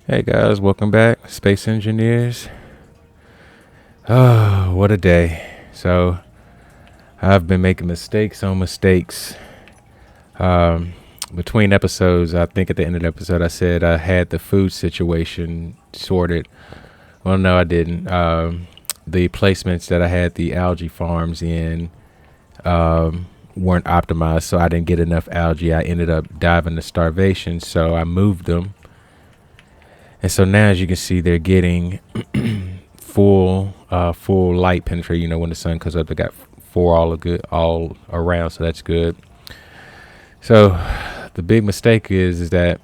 Hey guys, welcome back, Space Engineers. Oh, what a day. So, I've been making mistakes on mistakes. Um, Between episodes, I think at the end of the episode, I said I had the food situation sorted. Well, no, I didn't. The placements that I had the algae farms in weren't optimized, so I didn't get enough algae. I ended up diving to starvation, so I moved them. And so now, as you can see, they're getting full light penetration. You know, when the sun comes up, they got four all around, so that's good. So the big mistake is that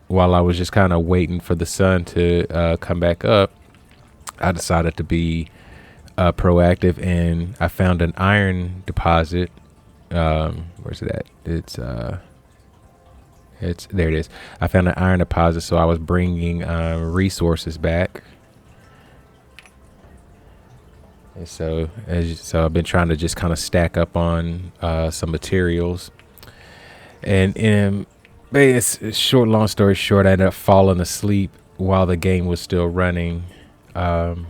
while I was just kind of waiting for the sun to come back up, I decided to be proactive, and I found an iron deposit. Where's it at? It's there. It is. I found an iron deposit, so I was bringing resources back. And so I've been trying to just kind of stack up on some materials, and but it's short. Long story short, I ended up falling asleep while the game was still running. Um,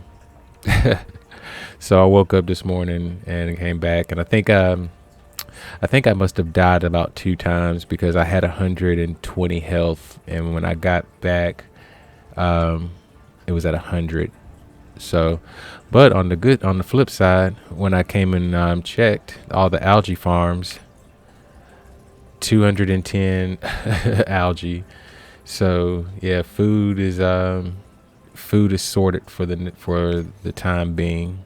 so I woke up this morning and came back, and I think I must have died about two times because I had 120 health, and when I got back, um, it was at 100. So, but on the flip side, when I came and checked all the algae farms, 210 algae. So yeah, food is sorted for the time being.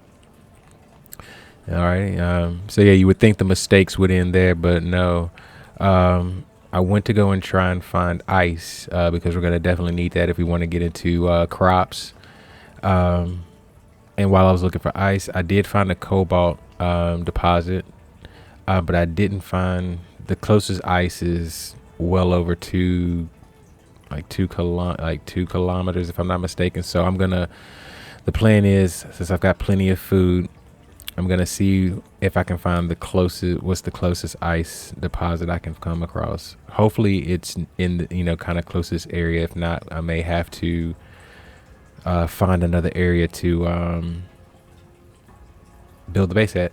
All right. So yeah, you would think the mistakes would end there, but no. I went to go and try and find ice because we're gonna definitely need that if we want to get into crops. Um, and while I was looking for ice, I did find a cobalt deposit, but I didn't find the closest ice is well over like 2 kilometers if I'm not mistaken. So the plan is, since I've got plenty of food, I'm gonna see if I can find what's the closest ice deposit I can come across. Hopefully it's in the kind of closest area. If not, I may have to find another area to build the base at.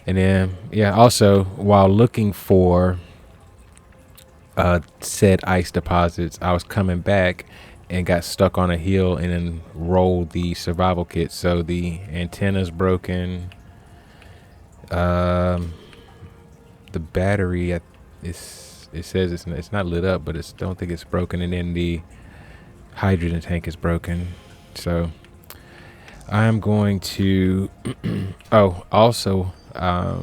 And then yeah, also while looking for said ice deposits, I was coming back and got stuck on a hill and then rolled the survival kit. So the antenna's broken. Um, the battery, it says it's not lit up, but it's don't think it's broken. And then the hydrogen tank is broken. So I'm going to. Oh, also, I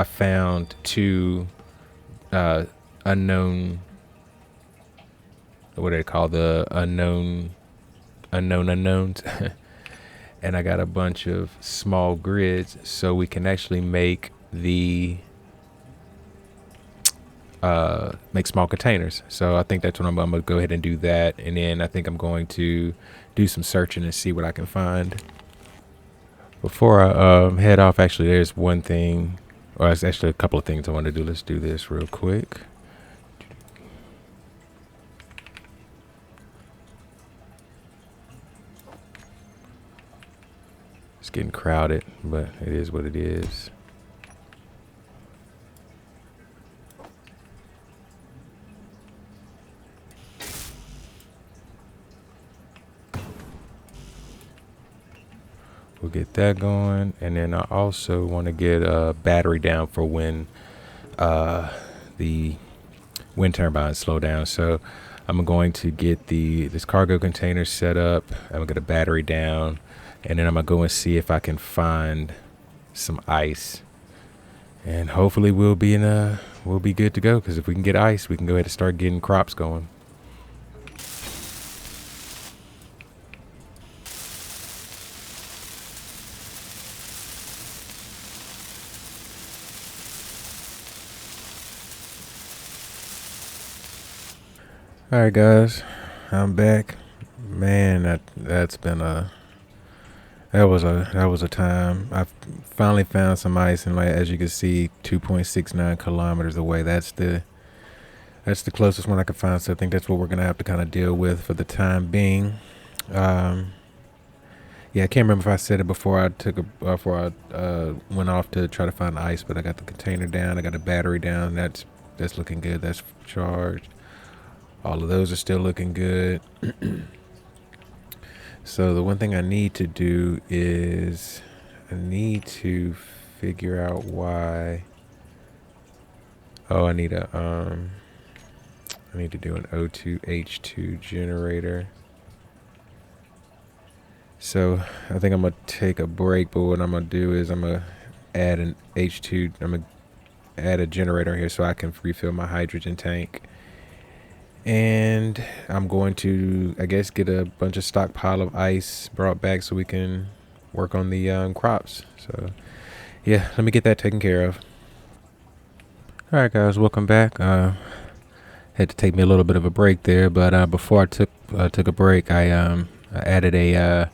found two unknown. What do they call the unknown unknowns? And I got a bunch of small grids, so we can actually make small containers. So I think that's what I'm gonna go ahead and do that, and then I think I'm going to do some searching and see what I can find. Before I head off, actually, there's one thing, or it's actually a couple of things I want to do. Let's do this real quick. It's getting crowded, but it is what it is. We'll get that going, and then I also want to get a battery down for when the wind turbines slow down. So I'm going to get this cargo container set up. I'm gonna get a battery down, and then I'm gonna go and see if I can find some ice, and hopefully we'll be good to go. Because if we can get ice, we can go ahead and start getting crops going. All right, guys, I'm back. Man, that's been a that was a time. I finally found some ice, and like as you can see, 2.69 kilometers away. That's the That's the closest one I could find. So I think that's what we're gonna have to kind of deal with for the time being. Um, yeah, I can't remember if I said it before I went off to try to find ice, but I got the container down. I got the battery down. That's looking good. That's charged. All of those are still looking good. So the one thing I need to do is I need to figure out why. Oh, I need to do an O2H2 generator. So I think I'm gonna take a break, but what I'm gonna do is I'm gonna add an H2. I'm gonna add a generator here so I can refill my hydrogen tank. And I'm going to, I guess, get a bunch of stockpile of ice brought back so we can work on the crops. So yeah, let me get that taken care of. All right, guys, welcome back. Had to take me a little bit of a break there, but before I took a break, I added a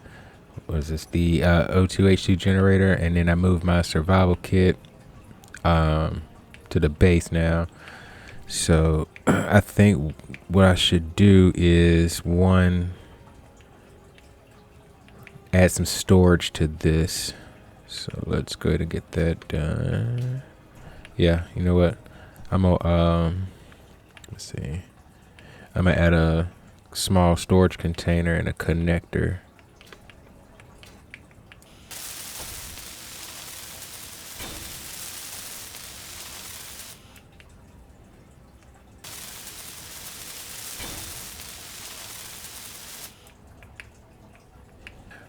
what is this, the O2H2 generator, and then I moved my survival kit to the base now. So I think what I should do is, one, add some storage to this. So let's go ahead and get that done. Yeah, you know what? I'm gonna let's see. I'm gonna add a small storage container and a connector.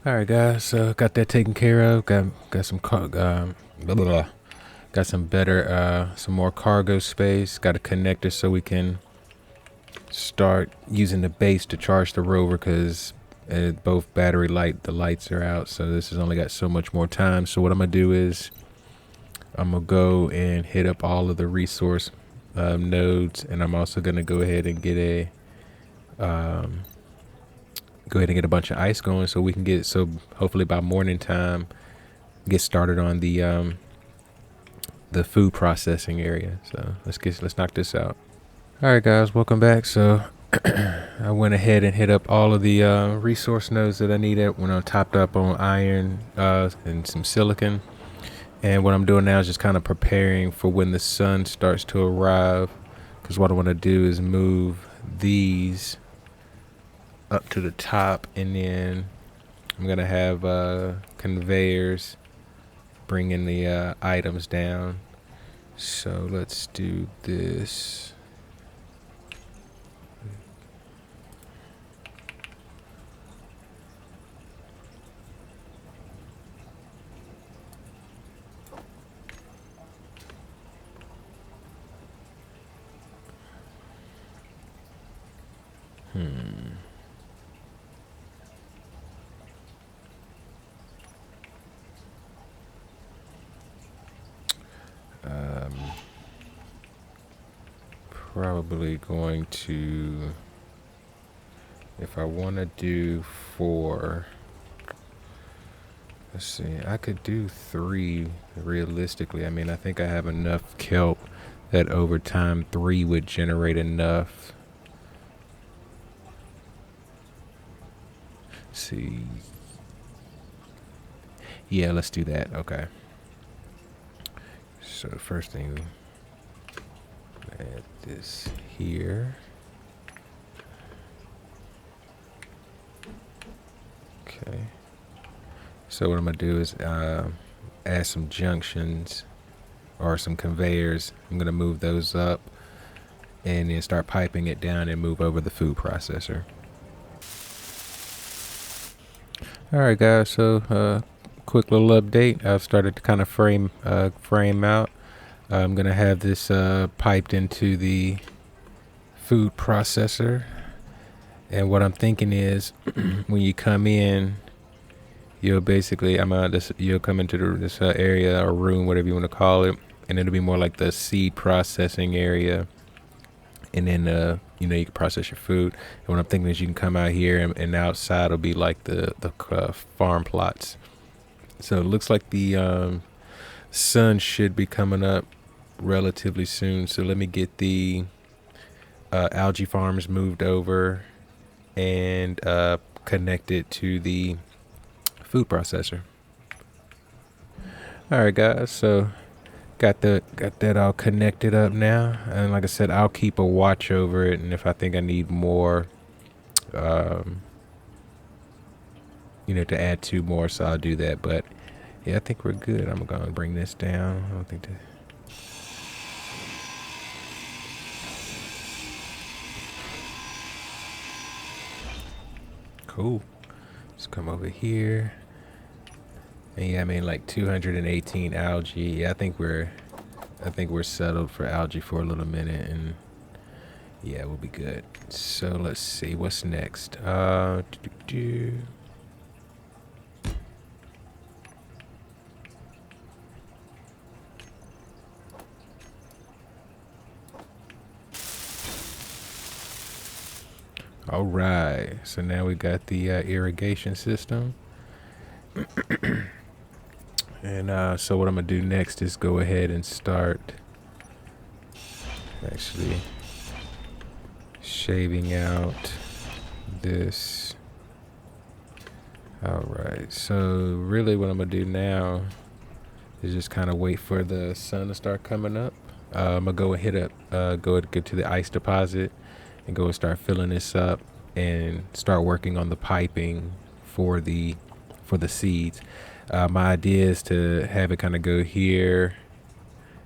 All right, guys. So got that taken care of. Got some blah, blah, blah. Got some better, some more cargo space. Got a connector so we can start using the base to charge the rover, because both battery the lights are out. So this has only got so much more time. So what I'm gonna do is I'm gonna go and hit up all of the resource nodes, and I'm also gonna go ahead and get a bunch of ice going so we can hopefully by morning time get started on the food processing area. So let's knock this out. All right, guys, welcome back. So I went ahead and hit up all of the resource nodes that I needed when I topped up on iron and some silicon. And what I'm doing now is just kind of preparing for when the sun starts to arrive, because what I want to do is move these up to the top, and then I'm gonna have conveyors bringing the items down. So let's do this. Probably going to, if I want to do 4, let's see, I could do 3 realistically. I mean, I think I have enough kelp that over time 3 would generate enough. Let's see. Yeah, let's do that. Okay. So first thing, add this here. Okay. So what I'm gonna do is add some junctions or some conveyors. I'm gonna move those up and then start piping it down and move over the food processor. All right, guys. So quick little update. I've started to kind of frame out. I'm gonna have this piped into the food processor, and what I'm thinking is, when you come in, you'll basically you'll come into this area or room, whatever you want to call it, and it'll be more like the seed processing area, and then you can process your food. And what I'm thinking is you can come out here, and outside will be like the farm plots. So it looks like the sun should be coming up relatively soon. So let me get the algae farms moved over and connected to the food processor. All right, guys. So got that all connected up now, and like I said, I'll keep a watch over it, and if I think I need more, um, to add two more, so I'll do that. But yeah, I think we're good. I'm gonna bring this down. I don't think that. Cool. Just come over here. And yeah, I mean like 218 algae. Yeah, I think we're settled for algae for a little minute, and yeah, we'll be good. So let's see what's next. All right. So now we got the irrigation system. And so what I'm gonna do next is go ahead and start actually shaving out this. All right, so really what I'm gonna do now is just kind of wait for the sun to start coming up. I'm gonna go and go to the ice deposit and go and start filling this up and start working on the piping for the seeds. My idea is to have it kind of go here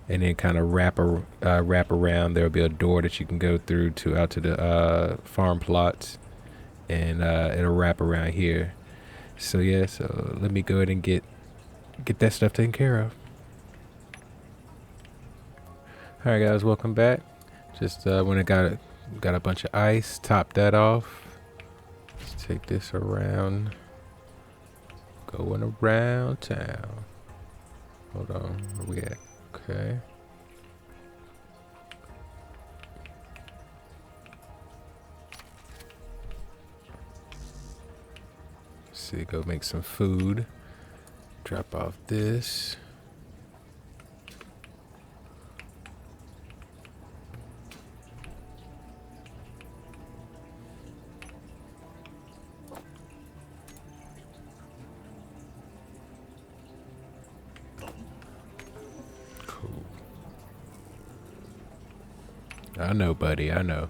and then kind of wrap around. There'll be a door that you can go through out to the farm plots, and it'll wrap around here. So yeah, so let me go ahead and get that stuff taken care of. All right, guys, welcome back. Just when I got a bunch of ice, top that off. Let's take this around, going around town. Hold on, where we at? Okay. See, go make some food. Drop off this. Cool. I know, buddy, I know.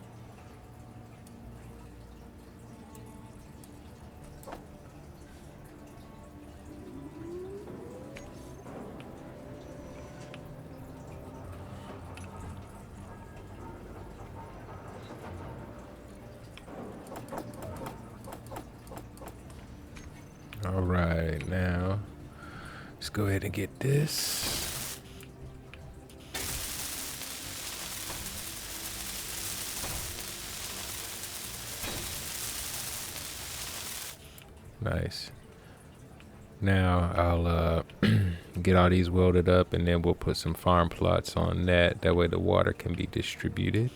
All right, now let's go ahead and get this. Nice. Now I'll get all these welded up, and then we'll put some farm plots on that. That way the water can be distributed.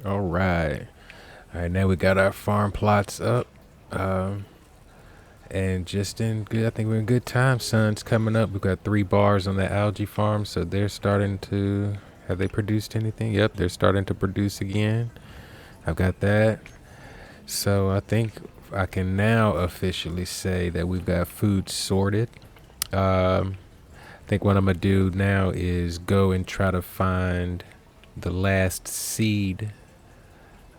All right. All right, now we got our farm plots up. And just in good, I think we're in good time. Sun's coming up. We've got 3 bars on the algae farm, so they're starting to. Have they produced anything? Yep, they're starting to produce again. I've got that. So I think I can now officially say that we've got food sorted. I think what I'm gonna do now is go and try to find the last seed,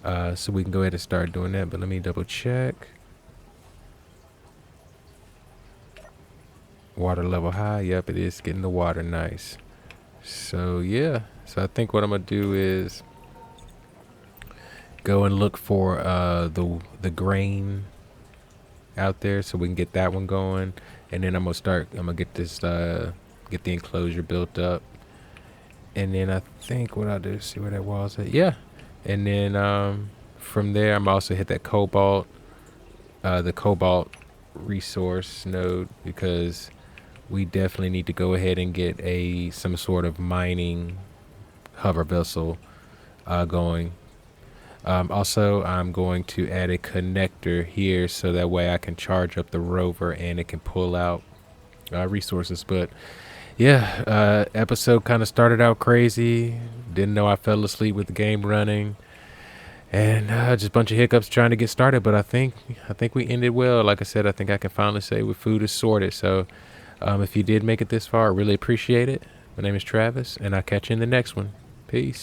so we can go ahead and start doing that. But let me double check. Water level high. Yep, it is getting the water nice. So yeah, so I think what I'm gonna do is go and look for the grain out there, so we can get that one going, and then I'm gonna get this get the enclosure built up, and then I think what I'll do is see where that wall's at. Yeah, and then from there I'm also hit that the cobalt resource node, because we definitely need to go ahead and get some sort of mining hover vessel going. Also, I'm going to add a connector here so that way I can charge up the rover and it can pull out resources. But yeah, episode kind of started out crazy. Didn't know I fell asleep with the game running, and just a bunch of hiccups trying to get started. But I think we ended well. Like I said, I think I can finally say with food is sorted. So if you did make it this far, I really appreciate it. My name is Travis, and I'll catch you in the next one. Peace.